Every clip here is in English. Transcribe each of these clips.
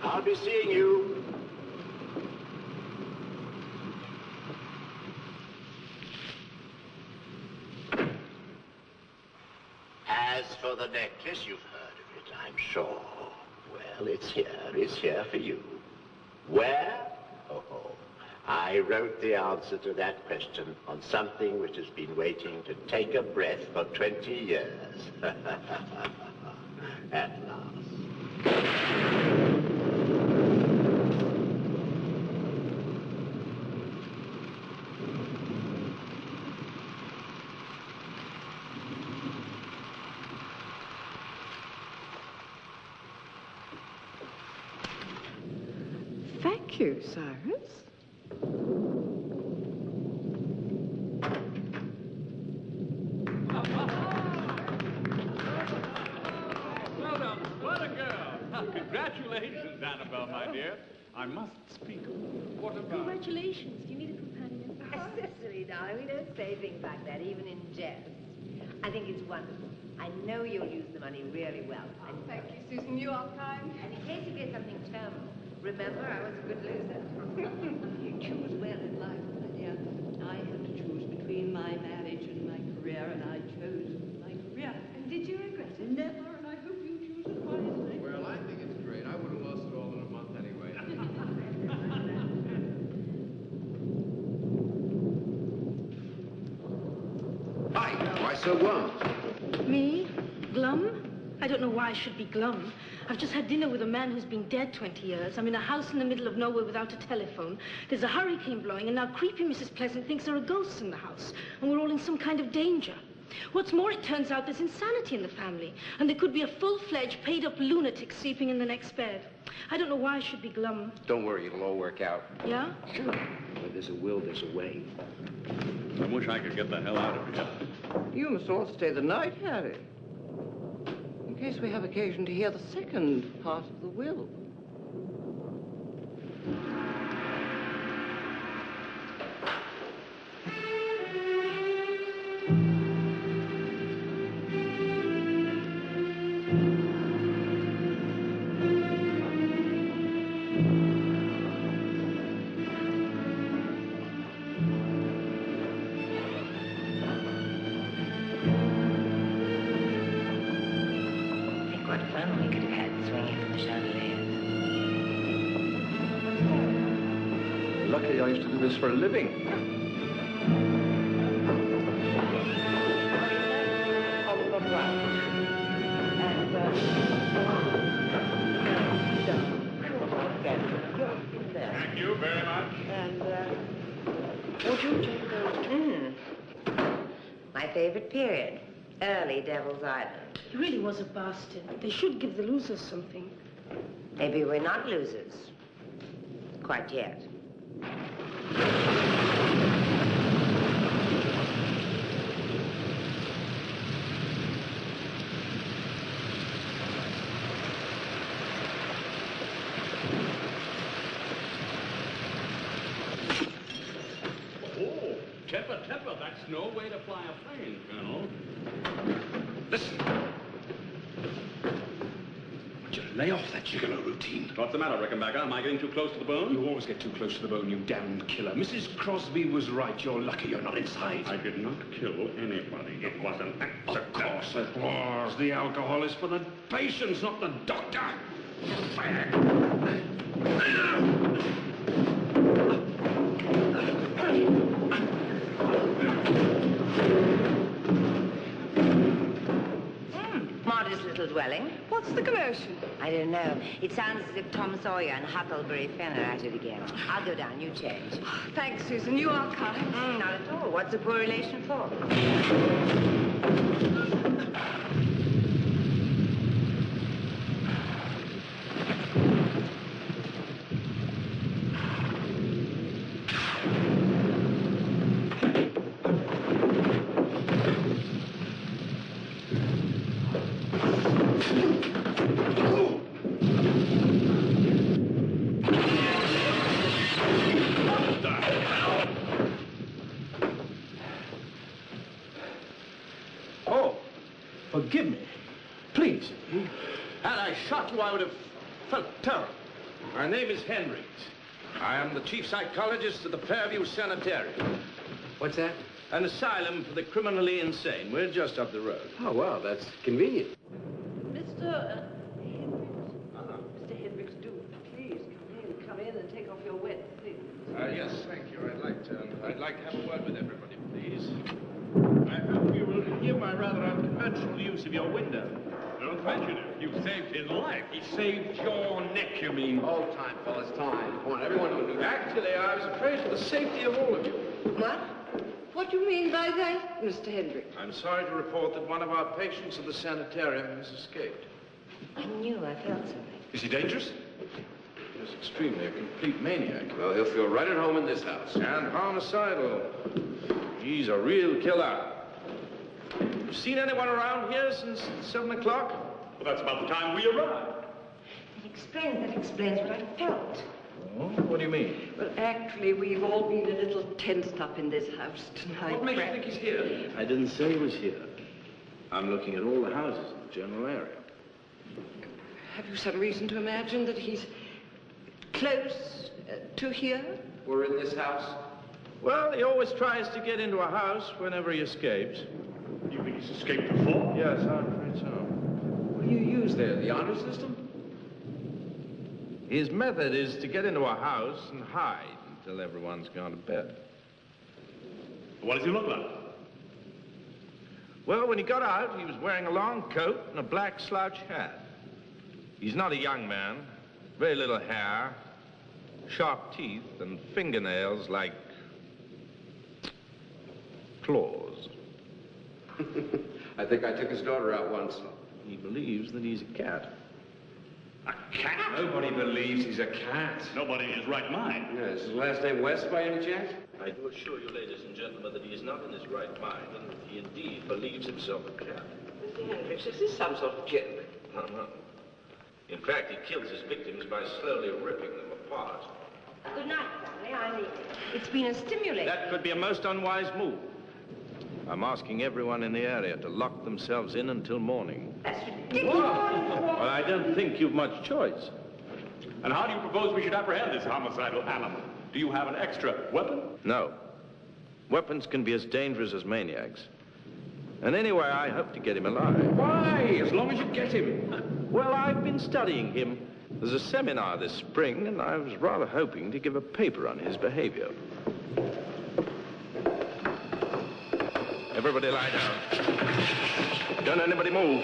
I'll be seeing you. As for the necklace, you've heard of it, I'm sure. Well, it's here for you. Where? Oh, I wrote the answer to that question on something which has been waiting to take a breath for 20 years. At last. Thank you, Cyrus. Well done. What a girl. Congratulations, Annabelle, my dear. I must speak. What about... Congratulations. Do you need a companion? Cecily, darling, we don't say things like that, even in jest. I think it's wonderful. I know you'll use the money really well. Thank you, Susan. You are kind. And in case you get something terminal, remember, I was a good loser. You choose well in life, my dear. I had to choose between my marriage and my career, and I chose my career. And did you regret it? Never, and I hope you choose it wisely. Well, I think it's great. I would have lost it all in a month anyway. Hi, why so glum? Me? Glum? I don't know why I should be glum. I've just had dinner with a man who's been dead 20 years. I'm in a house in the middle of nowhere without a telephone. There's a hurricane blowing, and now creepy Mrs. Pleasant thinks there are ghosts in the house, and we're all in some kind of danger. What's more, it turns out there's insanity in the family, and there could be a full-fledged, paid-up lunatic sleeping in the next bed. I don't know why I should be glum. Don't worry, it'll all work out. Yeah? Sure. Where there's a will, there's a way. I wish I could get the hell out of here. You must all stay the night, Harry. In case we have occasion to hear the second part of the will. Lucky I used to do this for a living. Thank you very much. And, would you take those? My favorite period. Early Devil's Island. He really was a bastard. They should give the losers something. Maybe we're not losers. Quite yet. Temper, that's no way to fly a plane, Colonel. Listen. Would you lay off that gigolo routine? What's the matter, Rickenbacker? Am I getting too close to the bone? You always get too close to the bone, you damned killer. Mrs. Crosby was right. You're lucky you're not inside. I did not kill anybody. It was an accident. Of course it was. The alcohol is for the patients, not the doctor. Modest little dwelling. What's the commotion? I don't know. It sounds as if Tom Sawyer and Huckleberry Finn are at it again. I'll go down. You change. Thanks, Susan. You are kind. Not at all. What's a poor relation for? Forgive me. Please. Had I shot you, I would have felt terror. My name is Hendricks. I am the chief psychologist of the Fairview Sanitarium. What's that? An asylum for the criminally insane. We're just up the road. Oh, well, that's convenient. Mr. Hendricks. Mr. Hendricks, do please come in and take off your wet things. Yes, thank you. I'd like to have a word with everybody, please. I hope you will forgive my rather unconventional use of your window. Don't mention it. You saved his life. He saved your neck, you mean? Hold time, fellas, time. Come on, everyone will do that. Actually, I was afraid for the safety of all of you. What? What do you mean by that, Mr. Hendricks? I'm sorry to report that one of our patients at the sanitarium has escaped. I knew I felt something. Is he dangerous? He's extremely a complete maniac. Well, he'll feel right at home in this house. And homicidal. He's a real killer. You seen anyone around here since 7 o'clock? Well, that's about the time we arrived. That explains what I felt. Oh, what do you mean? Well, actually, we've all been a little tensed up in this house tonight. What makes you think he's here? I didn't say he was here. I'm looking at all the houses in the general area. Have you some reason to imagine that he's close to here? We're in this house. Well, he always tries to get into a house whenever he escapes. You think he's escaped before? Yes, I'm afraid so. What do you use there, the honor system? His method is to get into a house and hide until everyone's gone to bed. What does he look like? Well, when he got out, he was wearing a long coat and a black slouch hat. He's not a young man, very little hair, sharp teeth, and fingernails like claws. I think I took his daughter out once. He believes that he's a cat. A cat? Nobody believes he's a cat. Nobody in his right mind. Yeah, is his last name West by any chance? I do assure you, ladies and gentlemen, that he is not in his right mind, and that he indeed believes himself a cat. Mr. Hendricks, is this some sort of joke? No. In fact, he kills his victims by slowly ripping them apart. Good night, family. I need it. It's been a stimulating. That could be a most unwise move. I'm asking everyone in the area to lock themselves in until morning. That's ridiculous. Well, I don't think you've much choice. And how do you propose we should apprehend this homicidal animal? Do you have an extra weapon? No. Weapons can be as dangerous as maniacs. And anyway, I hope to get him alive. Why? As long as you get him. Well, I've been studying him. There's a seminar this spring, and I was rather hoping to give a paper on his behavior. Everybody lie down. Don't anybody move.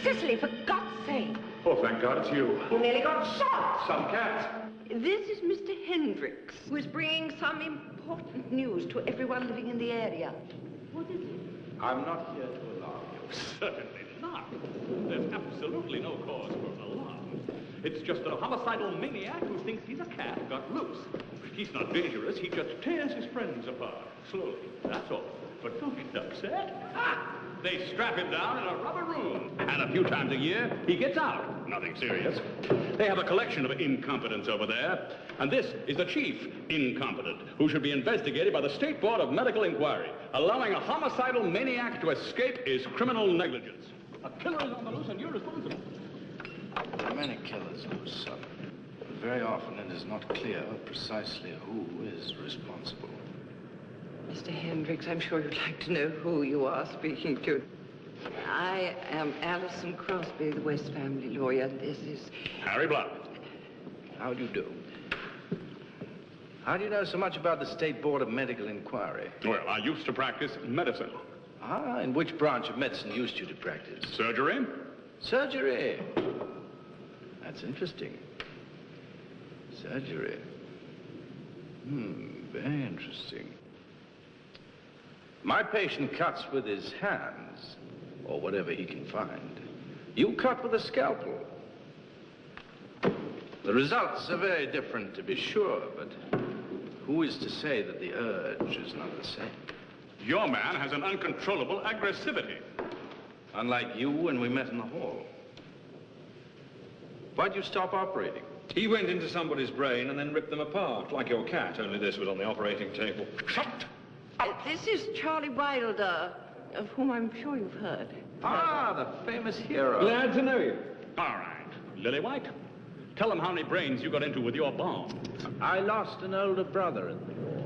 Cicely, for God's sake. Oh, thank God it's you. You nearly got shot. Some cat. This is Mr. Hendricks, who is bringing some important news to everyone living in the area. What is it? I'm not here to alarm you. Certainly not. There's absolutely no cause for alarm. It's just that a homicidal maniac who thinks he's a cat got loose. He's not dangerous. He just tears his friends apart. Slowly. That's all. But don't get upset. They strap him down in a rubber room. And a few times a year, he gets out. Nothing serious. They have a collection of incompetents over there. And this is the chief incompetent, who should be investigated by the State Board of Medical Inquiry. Allowing a homicidal maniac to escape is criminal negligence. A killer is on the loose and you're responsible. There are many killers who suffer. But very often it is not clear precisely who is responsible. Mr. Hendricks, I'm sure you'd like to know who you are speaking to. I am Alison Crosby, the West family lawyer. This is... Harry Blount. How do you do? How do you know so much about the State Board of Medical Inquiry? Well, I used to practice medicine. Ah, and which branch of medicine used you to practice? Surgery? Surgery. That's interesting. Surgery. Very interesting. My patient cuts with his hands, or whatever he can find. You cut with a scalpel. The results are very different, to be sure, but who is to say that the urge is not the same? Your man has an uncontrollable aggressivity. Unlike you when we met in the hall. Why'd you stop operating? He went into somebody's brain and then ripped them apart, like your cat, only this was on the operating table. Shut! This is Charlie Wilder, of whom I'm sure you've heard. Ah, the famous hero. Glad to know you. All right. Lillywhite, tell them how many brains you got into with your bomb. I lost an older brother in the war.